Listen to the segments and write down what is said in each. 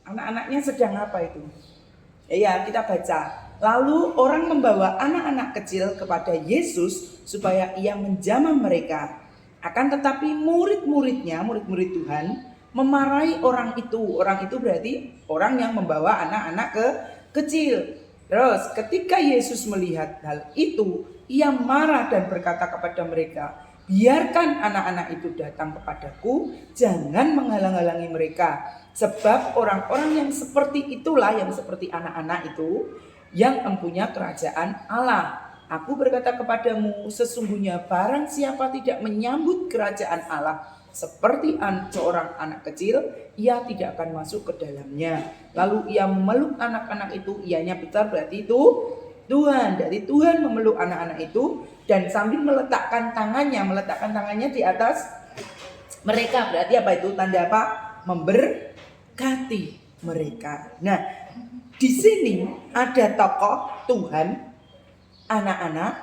Anak-anaknya sedang apa itu? Ya, kita baca. Lalu orang membawa anak-anak kecil kepada Yesus supaya ia menjamah mereka. Akan tetapi murid-muridnya, murid-murid Tuhan, memarahi orang itu. Orang itu berarti orang yang membawa anak-anak kecil. Terus ketika Yesus melihat hal itu, ia marah dan berkata kepada mereka, biarkan anak-anak itu datang kepadaku, jangan menghalang-halangi mereka. Sebab orang-orang yang seperti itulah, yang seperti anak-anak itu, yang mempunyai kerajaan Allah. Aku berkata kepadamu, sesungguhnya barang siapa tidak menyambut kerajaan Allah seperti seorang anak kecil, ia tidak akan masuk ke dalamnya. Lalu ia memeluk anak-anak itu, ianya besar berarti itu Tuhan. Dari Tuhan memeluk anak-anak itu dan sambil meletakkan tangannya di atas mereka. Berarti apa itu? Tanda apa? Memberkati mereka. Nah, di sini ada tokoh Tuhan, anak-anak,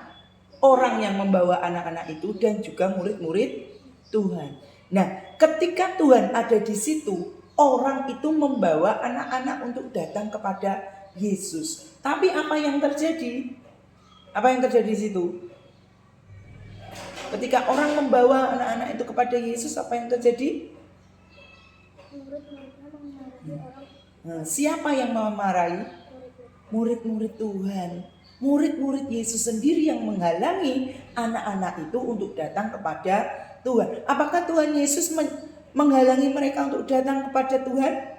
orang yang membawa anak-anak itu dan juga murid-murid Tuhan. Nah, ketika Tuhan ada di situ, orang itu membawa anak-anak untuk datang kepada Yesus. Tapi apa yang terjadi? Apa yang terjadi di situ? Ketika orang membawa anak-anak itu kepada Yesus, apa yang terjadi? Siapa yang memarahi? Murid-murid Tuhan. Murid-murid Yesus sendiri yang menghalangi anak-anak itu untuk datang kepada Tuhan. Apakah Tuhan Yesus menghalangi mereka untuk datang kepada Tuhan?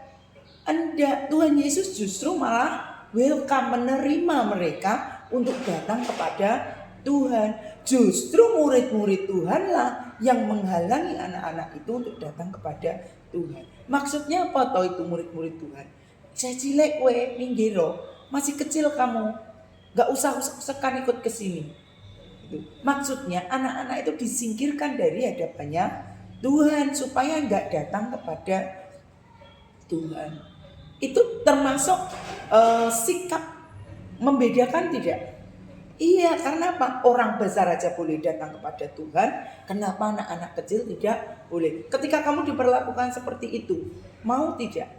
Enggak, Tuhan Yesus justru malah welcome, menerima mereka untuk datang kepada Tuhan. Justru murid-murid Tuhanlah yang menghalangi anak-anak itu untuk datang kepada Tuhan. Maksudnya apa toh itu murid-murid Tuhan? Saya cilek we minggiro, masih kecil kamu, gak usah usahakan ikut ke sini. Maksudnya anak-anak itu disingkirkan dari hadapannya Tuhan supaya gak datang kepada Tuhan. Itu termasuk sikap membedakan tidak? Iya, karena apa? Orang besar aja boleh datang kepada Tuhan, kenapa anak-anak kecil tidak boleh? Ketika kamu diperlakukan seperti itu, mau tidak?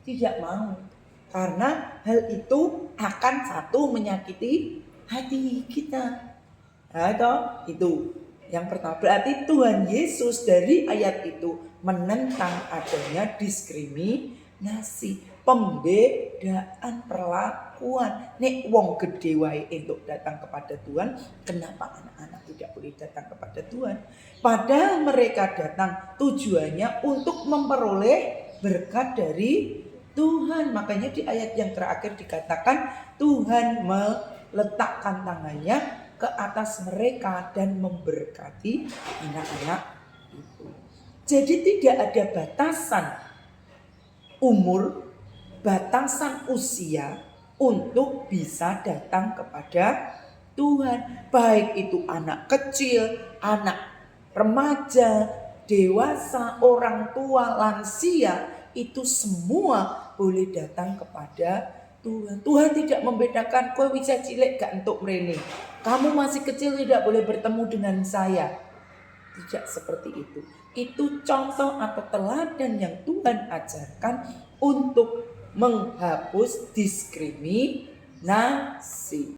Tidak mau. Karena hal itu akan satu menyakiti hati kita. Nah, itu yang pertama. Berarti Tuhan Yesus dari ayat itu menentang adanya diskriminasi, pembedaan perlakuan. Nek wong gede wae untuk datang kepada Tuhan, kenapa anak-anak tidak boleh datang kepada Tuhan? Padahal mereka datang tujuannya untuk memperoleh berkat dari Tuhan. Makanya di ayat yang terakhir dikatakan Tuhan meletakkan tangannya ke atas mereka dan memberkati anak-anak itu. Jadi tidak ada batasan umur, batasan usia untuk bisa datang kepada Tuhan. Baik itu anak kecil, anak remaja, dewasa, orang tua, lansia, itu semua boleh datang kepada Tuhan. Tuhan tidak membedakan kowe bisa cilik gak entuk mrene. Kamu masih kecil tidak boleh bertemu dengan saya. Tidak seperti itu. Itu contoh atau teladan yang Tuhan ajarkan untuk menghapus diskriminasi.